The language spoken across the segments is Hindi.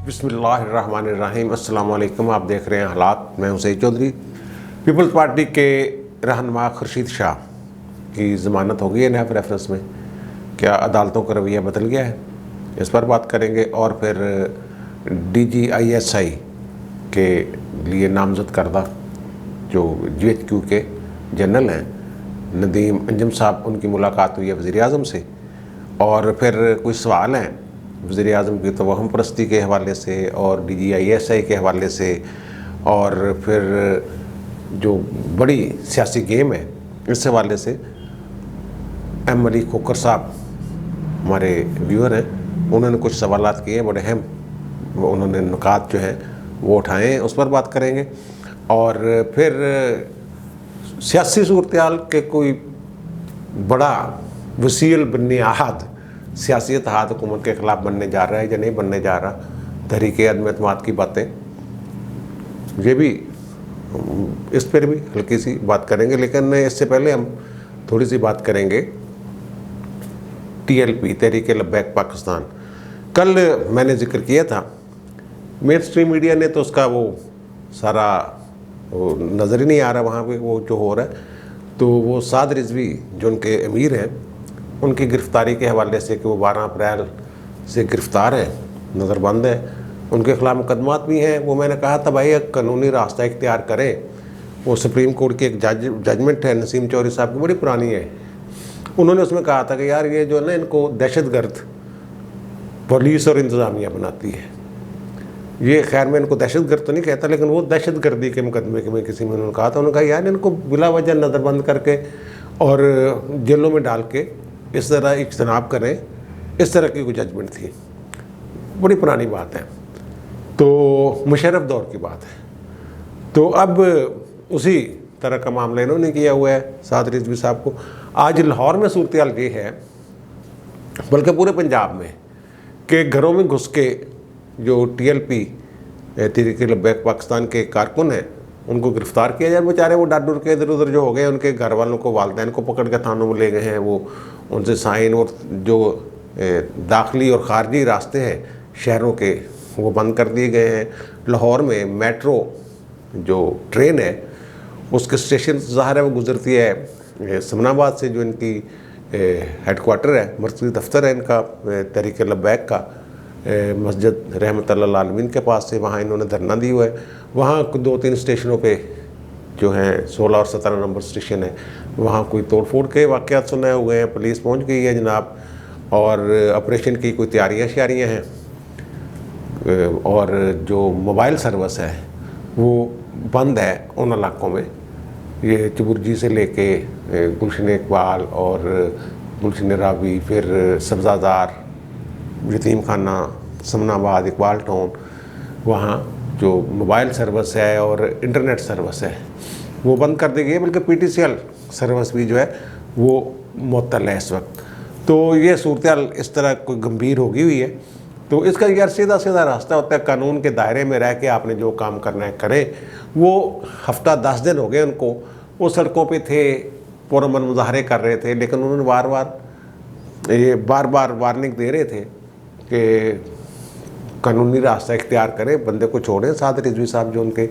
बिस्मिल्लाहिर्रहमानिर्रहीम। अस्सलाम वालेकुम। आप देख रहे हैं हालात। मैं हूं सईद चौधरी। पीपल्स पार्टी के रहनुमा खुर्शीद शाह की ज़मानत हो गई है नैब रेफरेंस में। क्या अदालतों का रवैया बदल गया है, इस पर बात करेंगे। और फिर DGISI के लिए नामजद करदा जो GHQ के जनरल हैं नदीम अंजुम साहब, उनकी मुलाकात हुई है वज़ीर आज़म से। और फिर कुछ सवाल हैं वज़ीर आज़म की तवहम परस्ती के हवाले से और DGISI के हवाले से, और फिर जो बड़ी सियासी गेम है इस हवाले से। M अली खोखर साहब हमारे व्यूअर हैं, उन्होंने कुछ सवालात किए बड़े अहम, उन्होंने नुकात जो हैं वो उठाए हैं, उस पर बात करेंगे। और फिर सियासी सूरत-ए-हाल के कोई बड़ा वसील बन्नी आहद सियासी इत्तेहाद हुकूमत के ख़िलाफ़ बनने जा रहा है या नहीं बनने जा रहा, तहरीक अदम एतमाद की बातें, ये भी इस पर भी हल्की सी बात करेंगे। लेकिन इससे पहले हम थोड़ी सी बात करेंगे TLP, तहरीक लब्बैक पाकिस्तान। कल मैंने जिक्र किया था, मेन स्ट्रीम मीडिया ने तो उसका वो सारा नज़र ही नहीं आ रहा वहाँ पे वो जो हो रहा है। तो वो साद रिजवी जो उनके अमीर हैं, उनकी गिरफ़्तारी के हवाले से कि वो 12 अप्रैल से गिरफ़्तार है, नज़रबंद है, उनके ख़िलाफ़ मुकदमात भी हैं। वो मैंने कहा था भाई एक कानूनी रास्ता इख्तियार करें। वो सुप्रीम कोर्ट की एक जजमेंट है नसीम चौधरी साहब की, बड़ी पुरानी है। उन्होंने उसमें कहा था कि यार ये जो है ना, इनको दहशतगर्द पुलिस और इंतज़ामिया बनाती है। ये खैर मैं इनको दहशतगर्द तो नहीं कहता, लेकिन वो दहशतगर्दी के मुकदमे के में किसी में उन्होंने कहा था, उन्होंने कहा यार इनको बिला वजह नज़रबंद करके और जेलों में डाल के इस तरह इज्तनाब करें, इस तरह की कोई जजमेंट थी। बड़ी पुरानी बात है, तो मुशर्रफ दौर की बात है। तो अब उसी तरह का मामला इन्होंने किया हुआ है साद रिजवी साहब को। आज लाहौर में सूरत-ए-हाल ये है, बल्कि पूरे पंजाब में, कि घरों में घुस के जो TLP तहरीक लब्बैक पाकिस्तान के कारकुन हैं उनको गिरफ़्तार किया जाए। बेचारे वो डर के इधर उधर जो हो गए, उनके घर वालों को, वालिदैन को पकड़ के थानों में ले गए हैं। वो उनसे साइन और जो दाखिली और ख़ारजी रास्ते हैं शहरों के, वो बंद कर दिए गए हैं। लाहौर में मेट्रो जो ट्रेन है उसके स्टेशन ज़ाहिर है वो गुज़रती है समनाबाद से, जो इनकी हेडक्वार्टर है, मरकज़ी दफ्तर है इनका तहरीक लब्बैक का, मस्जिद रहमतुल्लाह आलमीन के पास से। वहाँ इन्होंने धरना दिया हुआ है। वहाँ 2-3 स्टेशनों पे जो हैं 16 और 17 नंबर स्टेशन है, वहाँ कोई तोड़ फोड़ के वाक़यात सुनाए हुए हैं। पुलिस पहुँच गई है जनाब, और ऑपरेशन की कोई तैयारियाँ हैं। और जो मोबाइल सर्विस है वो बंद है उन इलाकों में, ये चबुर्जी से लेके गुलशन इकबाल और गुलशन रावी, फिर सब्ज़ादार, यतीम खाना, समनाबाद, इकबाल टाउन, वहाँ जो मोबाइल सर्विस है और इंटरनेट सर्विस है वो बंद कर दी गई है। बल्कि PTCL सर्विस भी जो है वो मुअत्तल है इस वक्त। तो ये सूरत-ए-हाल इस तरह कोई गंभीर होगी हुई है। तो इसका यार सीधा सीधा रास्ता होता है, कानून के दायरे में रह के आपने जो काम करना है करें। वो हफ्ता 10 दिन हो गए उनको, वो सड़कों पे थे, पुरअमन मुजाहरे कर रहे थे, लेकिन उन्होंने बार बार वार्निंग दे रहे थे कि कानूनी रास्ता इख्तियार करें, बंदे को छोड़ें, साद रिजवी साहब जो उनके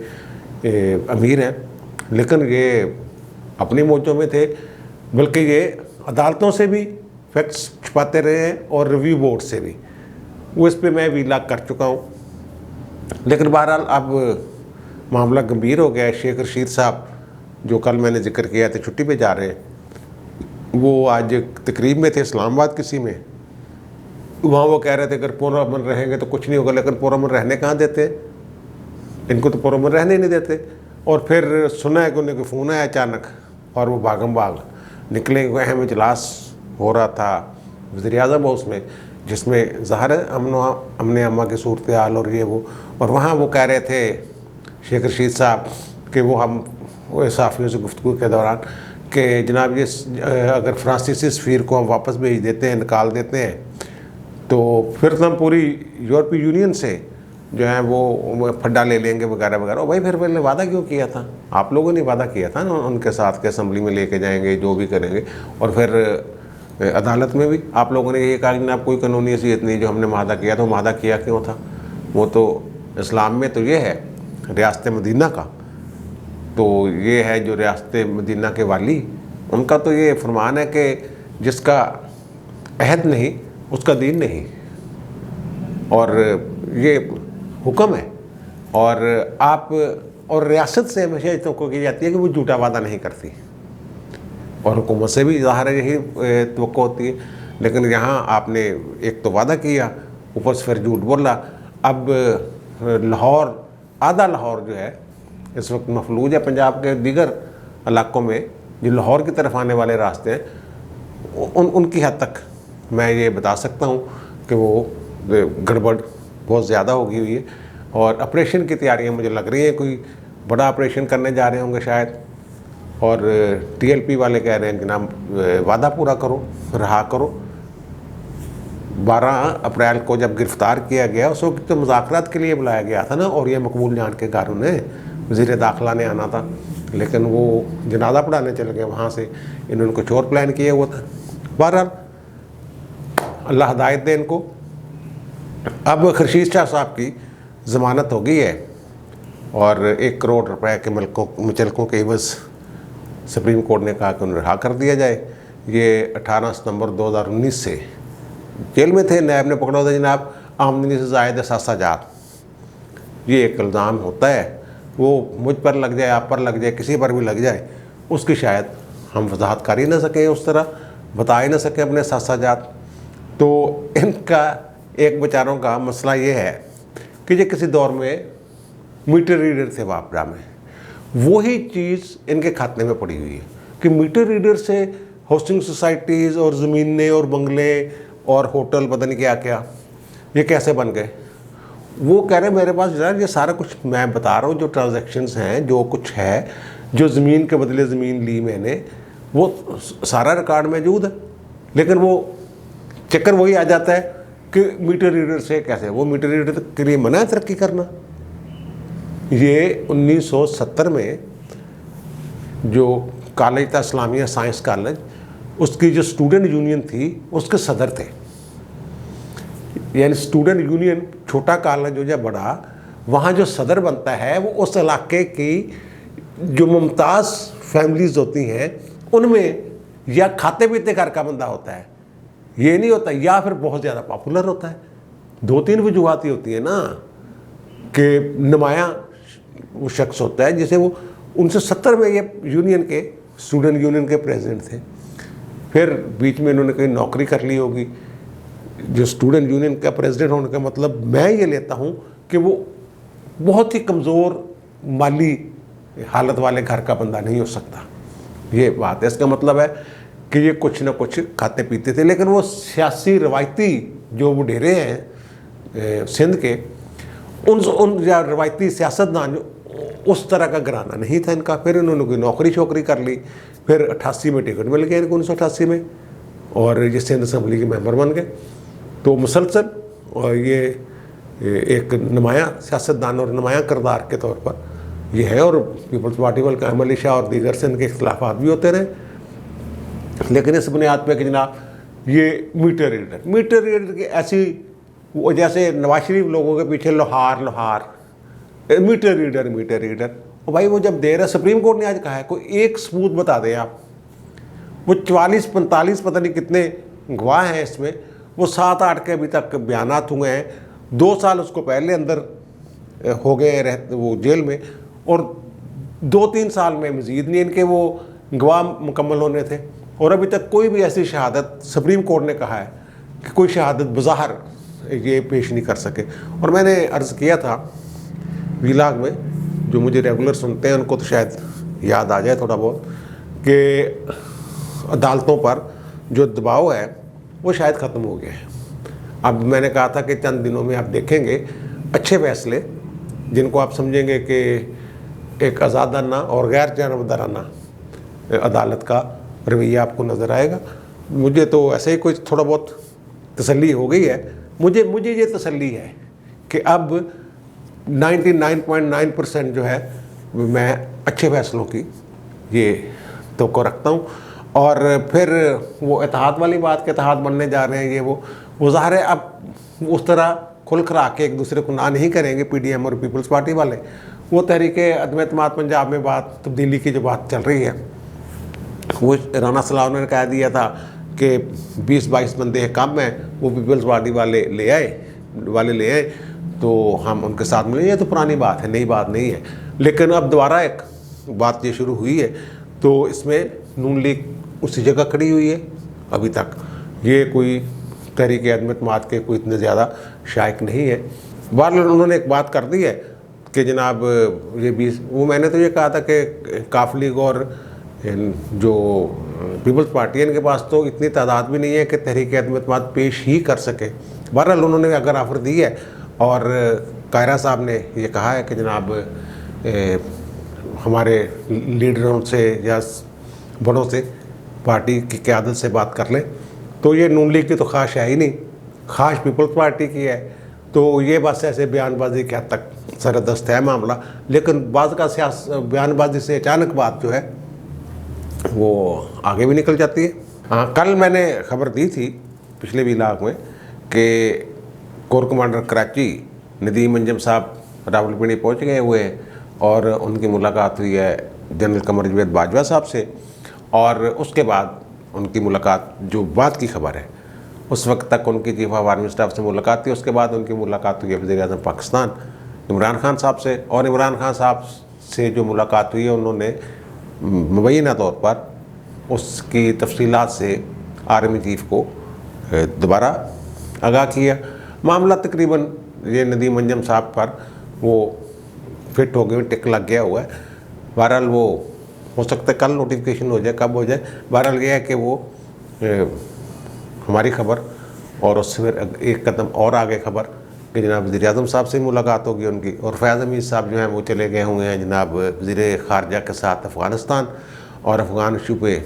अमीर हैं। लेकिन ये अपनी मौजों में थे, बल्कि ये अदालतों से भी फैक्ट्स छुपाते रहे हैं और रिव्यू बोर्ड से भी। वो इस पे मैं भी लाग कर चुका हूँ। लेकिन बहरहाल अब मामला गंभीर हो गया है। शेख रशीद साहब जो कल मैंने जिक्र किया था छुट्टी पे जा रहे हैं, वो आज तकरीब में थे इस्लामाबाद किसी में। वहाँ वो कह रहे थे अगर पुरअमन रहेंगे तो कुछ नहीं होगा, लेकिन पुरअमन रहने कहाँ देते, इनको तो पुरअमन रहने नहीं देते। और फिर सुना है कि उन्हें कोई फ़ोन आया अचानक और वो भागम भाग निकले। कोई अहम इजलास हो रहा था वज़ीर आज़म हाउस में, जिसमें ज़ाहिर है अमन अम्मा की सूरत-ए-हाल और ये वो। और वहाँ वो कह रहे थे शेख रशीद साहब कि वो हम सहाफ़ियों से गुफ्तगू के दौरान कि जनाब ये अगर फ्रांसीसी सफ़ीर को हम वापस भेज देते हैं, निकाल देते हैं, तो फिर तो हम पूरी यूरोपीय यूनियन से जो है वो फड्डा ले लेंगे वगैरह वगैरह। भाई फिर पहले वादा क्यों किया था? आप लोगों ने वादा किया था ना उनके साथ कि असम्बली में लेके जाएंगे, जो भी करेंगे। और फिर अदालत में भी आप लोगों ने ये कहा कि ना कोई कानूनी हैसियत नहीं, जो हमने मादा किया था वो मादा किया क्यों था? वो तो इस्लाम में तो ये है रियासत मदीना का, तो ये है जो रियासत मदीना के वाली, उनका तो ये फरमान है कि जिसका अहद नहीं उसका दीन नहीं, और ये हुक्म है। और आप और रियासत से हमेशा तो की जाती है कि वो झूठा वादा नहीं करती, और हुकूमत से भी ज़ाहिर है यही तवक्को होती है। लेकिन यहाँ आपने एक तो वादा किया, ऊपर से फिर झूठ बोला। अब लाहौर, आधा लाहौर जो है इस वक्त मफलूज है पंजाब के दीगर इलाकों में, जो लाहौर की तरफ आने वाले रास्ते हैं उनकी हद तक मैं ये बता सकता हूँ कि वो गड़बड़ बहुत ज़्यादा होगी हुई है। और ऑपरेशन की तैयारियाँ मुझे लग रही हैं, कोई बड़ा ऑपरेशन करने जा रहे होंगे शायद, और TLP वाले कह रहे हैं कि नाम वादा पूरा करो, रहा करो। 12 अप्रैल को जब गिरफ़्तार किया गया उस वक्त तो मुज़ाकरात के लिए बुलाया गया था ना, और ये मकबूल जान के घर उन्हें वज़ीर दाखिला ने आना था, लेकिन वो जनाजा पढ़ाने चले गए वहाँ से, इन्होंने कुछ और प्लान किया हुआ था। बहरहाल अल्लाह हदायत दे इनको। अब खर्शीद शाह साहब की ज़मानत हो गई है और 1 करोड़ रुपए के मुचलकों के एवज़ सुप्रीम कोर्ट ने कहा कि उन्हें रिहा कर दिया जाए। ये 18 सितंबर 2019 से जेल में थे, नैब ने पकड़ा था जनाब, आमदनी से ज़ायद 7,000। ये एक इल्ज़ाम होता है, वो मुझ पर लग जाए, आप पर लग जाए, किसी पर भी लग जाए, उसकी शायद हम वजाहत कर ही ना सकें, उस तरह बता ही ना सकें अपने 7,000। तो इनका एक बेचारों का मसला ये है कि ये किसी दौर में मीटर रीडर थे वापरा में, वही चीज़ इनके खाते में पड़ी हुई है कि मीटर रीडर से हाउसिंग सोसाइटीज़ और ज़मीनें और बंगले और होटल पता नहीं क्या क्या ये कैसे बन गए। वो कह रहे मेरे पास यार ये सारा कुछ मैं बता रहा हूँ, जो ट्रांजैक्शंस हैं, जो कुछ है, जो ज़मीन के बदले ज़मीन ली मैंने, वो सारा रिकॉर्ड मौजूद है। लेकिन वो चक्कर वही आ जाता है कि मीटर रीडर से कैसे, वो मीटर रीडर के लिए मना है तरक्की करना। ये 1970 में जो कॉलेज था इस्लामिया साइंस कॉलेज, उसकी जो स्टूडेंट यूनियन थी उसके सदर थे। यानी स्टूडेंट यूनियन, छोटा कॉलेज हो या बड़ा, वहाँ जो सदर बनता है वो उस इलाके की जो मुमताज़ फैमिलीज़ होती हैं उनमें या खाते पीते घर का बंदा होता है, ये नहीं होता, या फिर बहुत ज़्यादा पॉपुलर होता है। 2-3 वजूहात होती है ना कि नुमाया वो शख्स होता है, जैसे वो 1970 में ये यूनियन के स्टूडेंट यूनियन के प्रेसिडेंट थे, फिर बीच में इन्होंने कहीं नौकरी कर ली होगी। जो स्टूडेंट यूनियन का प्रेसिडेंट होने का मतलब मैं ये लेता हूँ कि वो बहुत ही कमज़ोर माली हालत वाले घर का बंदा नहीं हो सकता, ये बात है। इसका मतलब है कि ये कुछ ना कुछ खाते पीते थे। लेकिन वो सियासी रवायती जो वो डेरे हैं सिंध के, उन या रवायती सियासतदान उस तरह का घराना नहीं था इनका। फिर इन्होंने कोई नौकरी शोकरी कर ली, फिर 88 में टिकट मिल गया इनको, 1988 में, और ये सिंध असम्बली के मेंबर बन गए। तो मुसलसल और ये एक नुमाया सियासतदान और नुमाया किरदार के तौर पर ये है। और पीपल्स पार्टी वाले अहमद अली शाह और दीगर से इनके इख्तिलाफात भी होते रहे, लेकिन इस बुनियाद पर कि जनाब ये मीटर रीडर की ऐसी, वो जैसे नवाज शरीफ लोगों के पीछे लोहार मीटर रीडर। और भाई वो जब दे रहा, सुप्रीम कोर्ट ने आज कहा है, कोई एक सबूत बता दें आप। वो 44-45 पता नहीं कितने गवाह हैं इसमें, वो 7-8 के अभी तक बयानात हुए हैं। 2 साल उसको पहले अंदर हो गए रहते वो जेल में, और 2-3 साल में मज़ीद नहीं इनके वो गवाह मुकम्मल होने थे। और अभी तक कोई भी ऐसी शहादत, सुप्रीम कोर्ट ने कहा है कि कोई शहादत बज़ाहिर ये पेश नहीं कर सके। और मैंने अर्ज़ किया था वीलाग में, जो मुझे रेगुलर सुनते हैं उनको तो शायद याद आ जाए थोड़ा बहुत, कि अदालतों पर जो दबाव है वो शायद ख़त्म हो गया है। अब मैंने कहा था कि चंद दिनों में आप देखेंगे अच्छे फैसले, जिनको आप समझेंगे कि एक आज़ादाना और गैर जानबदाराना अदालत का रवैया आपको नज़र आएगा। मुझे तो ऐसे ही कोई थोड़ा बहुत तसल्ली हो गई है। मुझे ये तसल्ली है कि अब 99.9% जो है मैं अच्छे फैसलों की ये तवक्को रखता हूँ। और फिर वो इत्तेहाद वाली बात के इत्तेहाद बनने जा रहे हैं, ये वो ज़ाहिर है अब उस तरह खुल खरा के एक दूसरे को ना नहीं करेंगे पीडीएम और पीपल्स पार्टी वाले। वो तहरीके अदम एतमाद पंजाब में बात तब्दीली की जो बात चल रही है, वो राना सलाम ने कह दिया था कि 20-22 बंदे कम हैं, वो पीपल्स पार्टी वाले ले आए तो हम उनके साथ मिले। ये तो पुरानी बात है, नई बात नहीं है। लेकिन अब दोबारा एक बात ये शुरू हुई है, तो इसमें नून लीग उसी जगह खड़ी हुई है। अभी तक ये कोई तहरीक अदम एतमाद के कोई इतने ज़्यादा शायक नहीं है। बहरहाल उन्होंने एक बात कर दी है कि जनाब ये 20, वो मैंने तो ये कहा था कि काफ लीग और जो पीपल्स पार्टी है, इनके पास तो इतनी तादाद भी नहीं है कि तहरीक अदम एतमाद पेश ही कर सके। बहरहाल उन्होंने अगर ऑफ़र दी है और कायरा साहब ने ये कहा है कि जनाब हमारे लीडरों से या बड़ों से पार्टी की क़यादत से बात कर लें, तो ये नून लीग की तो ख्वाहिश है ही नहीं, ख्वाहिश पीपल्स पार्टी की है। तो ये बस ऐसे बयानबाजी के हद तक सरदस्त है मामला। लेकिन बाज़ का बयानबाजी से अचानक बात जो है वो आगे भी निकल जाती है। हाँ, कल मैंने खबर दी थी पिछले व्लॉग में कि कोर कमांडर कराची नदीम अंजम साहब रावलपिंडी पहुंच गए हुए और उनकी मुलाकात हुई है जनरल कमर जावेद बाजवा साहब से। और उसके बाद उनकी मुलाकात, जो बात की खबर है, उस वक्त तक उनकी चीफ ऑफ आर्मी स्टाफ से मुलाकात थी। उसके बाद उनकी मुलाकात हुई है वज़ीर-ए-आज़म पाकिस्तान इमरान खान साहब से। और इमरान खान साहब से जो मुलाकात हुई है, उन्होंने मुबैना तौर पर उसकी तफसीलात से आर्मी चीफ को दोबारा आगाह किया। मामला तकरीबन ये नदीम अंजम साहब पर वो फिट हो गए, टिक लग गया हुआ है। बहरहाल वो हो सकता है कल नोटिफिकेशन हो जाए, कब हो जाए। बहरहाल ये है कि वो हमारी खबर और उससे फिर एक कदम और आगे खबर कि जनाब वज़ीर-ए-आज़म साहब से मुलाकात होगी उनकी। और फैज़ हमीद साहब जो हैं वो चले गए हुए हैं जनाब वज़ीर ख़ारजा के साथ अफ़गानिस्तान, और अफ़गान इशू पे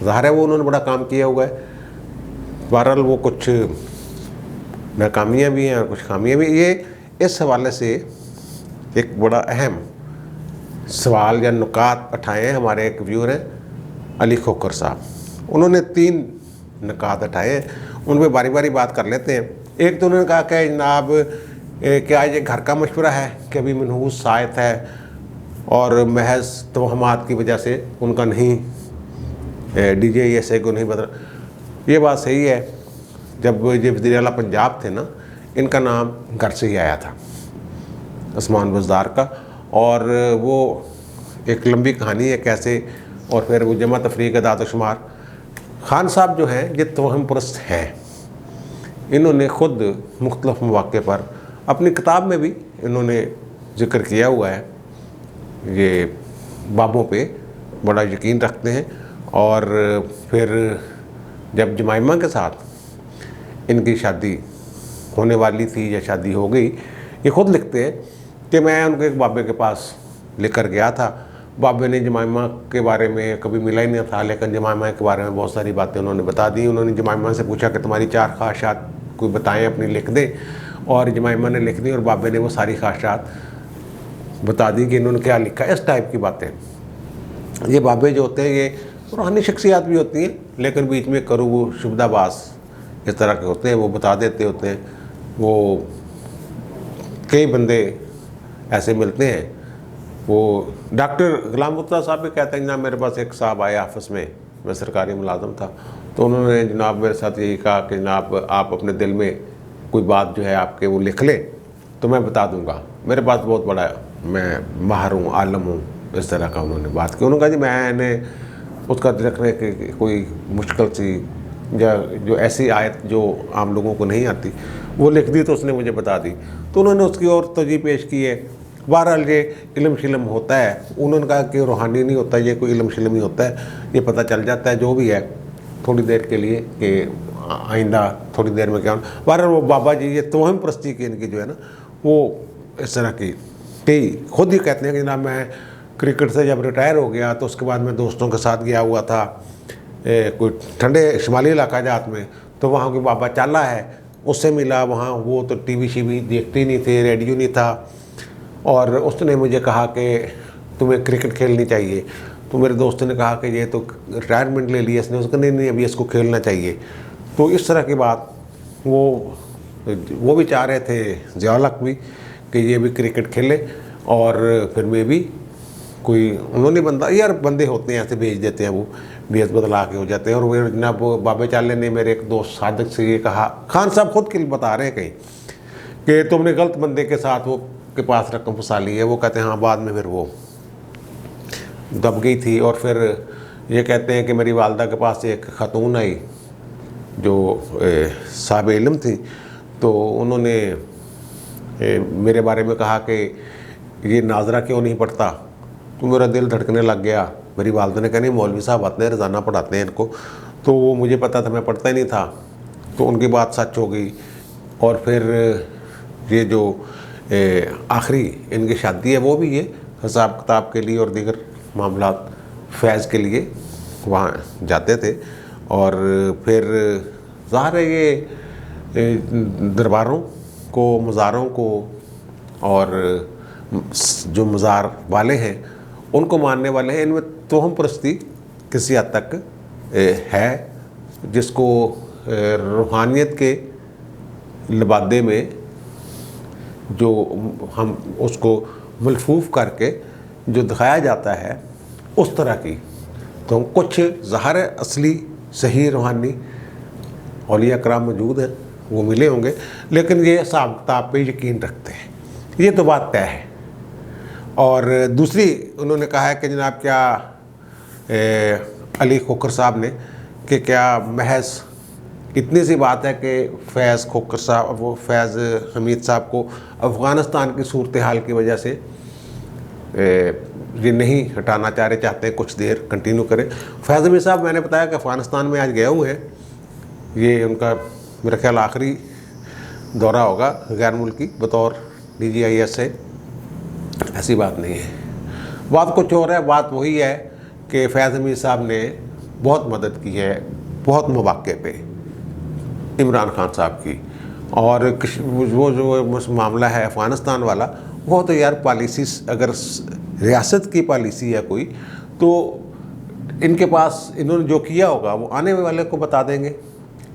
ज़ाहिर है वो उन्होंने बड़ा काम किया हुआ है। बहरहाल वो कुछ नाकामियाँ भी हैं और कुछ खामियाँ भी। ये इस हवाले से एक बड़ा अहम सवाल या नुकात उठाए हैं हमारे एक व्यूअर हैं अली खोकर साहब। उन्होंने 3 नुकात उठाए हैं, उन पर बारी बारी बात कर लेते हैं। एक तो उन्होंने कहा कि जनाब क्या ये घर का मशवरा है कि अभी मनहूस सायत है और महज तोहमात की वजह से उनका नहीं DJSA को नहीं बदला। ये बात सही है। जब ये वज़ीर आला पंजाब थे ना, इनका नाम घर से ही आया था, उस्मान बुज़दार का। और वो एक लंबी कहानी है कैसे, और फिर वो जमा तफरीक दाद शुमार। खान साहब जो हैं ये तोहम परस्त हैं। इन्होंने ख़ुद मुख्तलिफ मौक़े पर अपनी किताब में भी इन्होंने ज़िक्र किया हुआ है, ये बाबों पे बड़ा यकीन रखते हैं। और फिर जब जमाइमा के साथ इनकी शादी होने वाली थी या शादी हो गई, ये ख़ुद लिखते हैं कि मैं उनके एक बाबे के पास लेकर गया था। बाबे ने जमाइमा के बारे में कभी मिला ही नहीं था, लेकिन जमाइमा के बारे में बहुत सारी बातें उन्होंने बता दी। उन्होंने जमाइमा से पूछा कि तुम्हारी 4 ख्वाहिशात कोई बताएं, अपनी लिख दें। और जमाइमा ने लिख दी और बाबे ने वो सारी ख्वाहिशात बता दी कि इन्होंने क्या लिखा है। इस टाइप की बातें। ये बाबे जो होते हैं ये रूहानी शख्सियात भी होती हैं, लेकिन बीच में करूँ वो शुबदाबाज इस तरह के होते हैं, वो बता देते होते हैं। वो कई बंदे ऐसे मिलते हैं। वो डॉक्टर गुलाम मुर्तज़ा साहब भी कहते हैं जनाब मेरे पास एक साहब आए ऑफिस में, मैं सरकारी मुलाजम था, तो उन्होंने जनाब मेरे साथ यही कहा कि जनाब आप अपने दिल में कोई बात जो है आपके वो लिख लें तो मैं बता दूंगा, मेरे पास बहुत बड़ा मैं माहिर हूँ, आलम हूँ। इस तरह का उन्होंने बात की। उन्होंने कहा जी मैंने उसका लिखने की कोई मुश्किल सी या जो ऐसी आयत जो आम लोगों को नहीं आती वो लिख दी तो उसने मुझे बता दी। तो उन्होंने उसकी और तर्जीह पेश की है। बहरहाल ये इल्म शिलम होता है। उन्होंने कहा कि रूहानी नहीं होता, ये कोई इल्म शिलम ही होता है, ये पता चल जाता है जो भी है थोड़ी देर के लिए कि आइंदा थोड़ी देर में क्या। बहरहाल वो बाबा जी ये तोहम परस्ती की इनकी जो है ना वो इस तरह की कई खुद ही कहते हैं कि जनाब मैं क्रिकेट से जब रिटायर हो गया तो उसके बाद मैं दोस्तों के साथ गया हुआ था कोई ठंडे शुमाली इलाका जात में, तो वहाँ कोई बाबा चाला है उससे मिला। वहाँ वो तो टीवी शीवी देखते ही नहीं थे, रेडियो नहीं था, और उसने मुझे कहा कि तुम्हें क्रिकेट खेलनी चाहिए। तो मेरे दोस्त ने कहा कि ये तो रिटायरमेंट ले लिया इसने, उसका नहीं अभी इसको खेलना चाहिए। तो इस तरह की बात वो वो भी चाह रहे थे ज़िया-उल-हक भी कि ये भी क्रिकेट खेले और फिर मैं भी कोई उन्होंने बंदा, यार बंदे होते हैं ऐसे भेज देते हैं, वो भेज बदला के हो जाते हैं। और वो जनाब बाबे चाले ने मेरे एक दोस्त सादिक से ये कहा, खान साहब खुद के लिए बता रहे हैं कहीं कि तुमने गलत बंदे के साथ वो के पास रकम फंसा ली है। वो कहते हैं हाँ, बाद में फिर वो दब गई थी। और फिर ये कहते हैं कि मेरी वालदा के पास एक खातून आई जो साहिब इल्म थी, तो उन्होंने मेरे बारे में कहा कि ये नाजरा क्यों नहीं पढ़ता, तो मेरा दिल धड़कने लग गया। मेरी वालदा ने कहा नहीं, मौलवी साहब आते हैं, रोज़ाना पढ़ाते हैं इनको। तो वो मुझे पता था, मैं पढ़ता ही नहीं था। तो उनकी बात सच हो गई। और फिर ये जो आखिरी इनकी शादी है वो भी ये हिसाब किताब के लिए और दीगर मामलात फैज़ के लिए वहाँ जाते थे। और फिर ज़ाहिर है ये दरबारों को, मज़ारों को और जो मज़ार वाले हैं उनको मानने वाले हैं, इनमें तोहम परस्ती किसी हद तक है, जिसको रूहानियत के लबादे में जो हम उसको मलफूफ करके जो दिखाया जाता है उस तरह की। तो कुछ ज़ाहिर असली सही रूहानी औलिया कराम मौजूद हैं, वो मिले होंगे, लेकिन ये हिसाब किताब पे यकीन रखते हैं, ये तो बात तय है। और दूसरी उन्होंने कहा है कि जनाब क्या अली खोखर साहब ने कि क्या महज इतनी सी बात है कि फैज़ खोखर साहब, वो फैज़ हमीद साहब को अफ़गानिस्तान की सूरत हाल की वजह से ये नहीं हटाना चाहते हैं, कुछ देर कंटिन्यू करें। फैज़ हमीद साहब मैंने बताया कि अफ़गानिस्तान में आज गए हुए हैं, ये उनका मेरा ख्याल आखिरी दौरा होगा गैर मुल्की बतौर DGIS से। ऐसी बात नहीं है, बात कुछ और है। बात वही है कि फैज़ हमीद साहब ने बहुत मदद की है बहुत मौके पे इमरान खान साहब की। और वो जो मामला है अफ़गानिस्तान वाला, वो तो यार पॉलिसी, अगर रियासत की पॉलिसी है कोई, तो इनके पास इन्होंने जो किया होगा वो आने वाले को बता देंगे।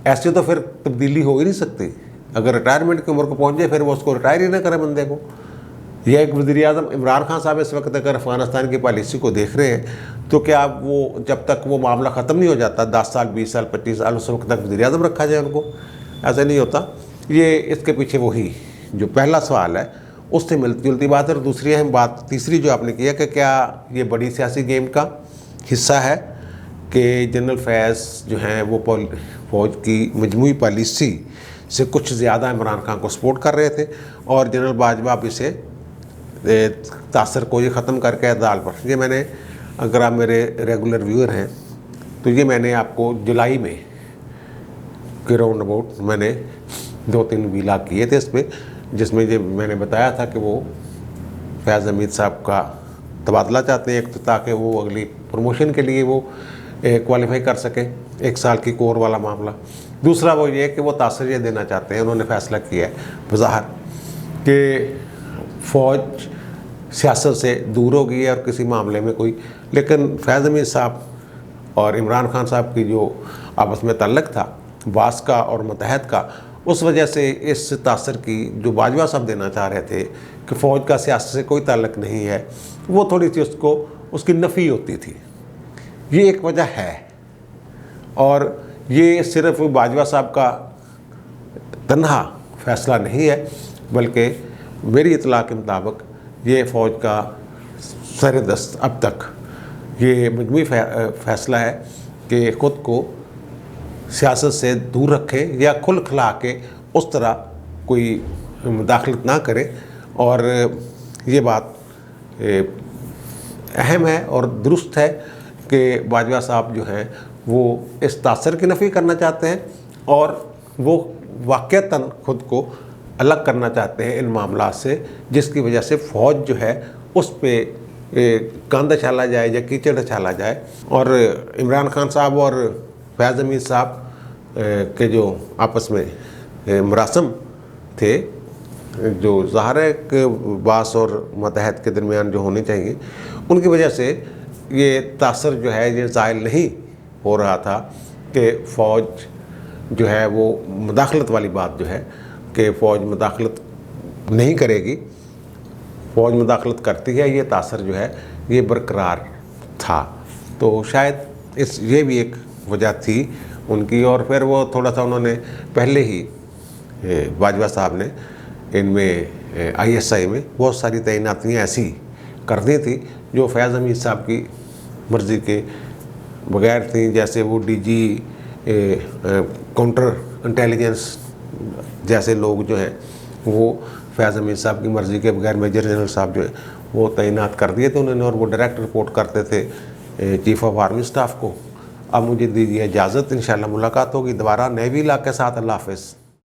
ऐसे तो फिर तब्दीली हो ही नहीं सकती। अगर रिटायरमेंट की उम्र को पहुँच जाए फिर वो उसको रिटायर ही ना करे बंदे को। यह एक वज़ीर-ए-आज़म इमरान खान साहब इस वक्त अगर अफ़गानिस्तान की पॉलिसी को देख रहे हैं, तो क्या वो जब तक वो मामला ख़त्म नहीं हो जाता 10 साल 20 साल 25 साल उस वक्त तक वज़ीर-ए-आज़म रखा जाए उनको? ऐसा नहीं होता। ये इसके पीछे वही जो पहला सवाल है उससे मिलती जुलती बात है। और दूसरी अहम बात तीसरी जो आपने किया कि क्या ये बड़ी सियासी गेम का हिस्सा है कि जनरल फैज़ जो हैं वो फ़ौज की मजमूई पॉलिसी से कुछ ज़्यादा इमरान खान को सपोर्ट कर रहे थे, और जनरल बाजवा भी से तासर को ये ख़त्म करके अदाल पर। ये मैंने, अगर आप मेरे रेगुलर व्यूअर हैं तो ये मैंने आपको जुलाई में के राउंड अबाउट मैंने 2-3 वीलाग किए थे इस पर, जिसमें ये मैंने बताया था कि वो फैज़ हमीद साहब का तबादला चाहते हैं, एक तो ताकि वो अगली प्रमोशन के लिए वो क्वालिफाई कर सकें, 1 साल की कोर वाला मामला। दूसरा वो ये कि वो तासर ये देना चाहते हैं, उन्होंने फ़ैसला किया है बज़ाहिर कि फ़ौज सियासत से दूर हो गई है और किसी मामले में कोई, लेकिन फैज़ हमीद साहब और इमरान खान साहब की जो आपस में तल्लक था बास का और मुतहद का, उस वजह से इस तासर की जो बाजवा साहब देना चाह रहे थे कि फ़ौज का सियासत से कोई ताल्लुक़ नहीं है, वो थोड़ी सी उसको उसकी नफ़ी होती थी। ये एक वजह है। और ये सिर्फ बाजवा साहब का तन्हा फ़ैसला नहीं है, बल्कि मेरी इतला के मुताबिक ये फ़ौज का सरदस्त अब तक ये मजमूई फ़ैसला है कि ख़ुद को सियासत से दूर रखें या खुल खिला के उस तरह कोई मुदाखलत ना करे। और ये बात अहम है और दुरुस्त है कि बाजवा साहब जो हैं वो इस तासर की नफ़ी करना चाहते हैं और वो वाक़तन ख़ुद को अलग करना चाहते हैं इन मामला से, जिसकी वजह से फ़ौज जो है उस पर गंद छाला जाए या कीचड़ छाला जाए। और इमरान खान साहब और फैज़ हमीद साहब के जो आपस में मरासम थे, जो ज़ाहिर है कि बास और मुतहद के दरमियान जो होने चाहिए, उनकी वजह से ये तासर जो है ये ज़ायल नहीं हो रहा था कि फ़ौज जो है वो मुदाखलत वाली बात जो है कि फ़ौज मुदाखलत नहीं करेगी, फ़ौज मुदाखलत करती है, ये तासर जो है ये बरकरार था। तो शायद ये भी एक वजह थी उनकी। और फिर वो थोड़ा सा उन्होंने पहले ही बाजवा साहब ने इनमें ISI में बहुत सारी तैनातियाँ ऐसी कर दी थी जो फैज़ हमीद साहब की मर्ज़ी के बगैर थी। जैसे वो DG काउंटर इंटेलिजेंस जैसे लोग जो हैं वो फैज़ हमीद साहब की मर्ज़ी के बगैर मेजर जनरल साहब जो है वो तैनात कर दिए थे उन्होंने, और वो डायरेक्ट रिपोर्ट करते थे चीफ़ ऑफ आर्मी स्टाफ को। अब मुझे दीजिए इजाज़त, इंशाल्लाह मुलाकात होगी दोबारा नए व्लॉग के साथ। अल्लाह हाफ़िज़।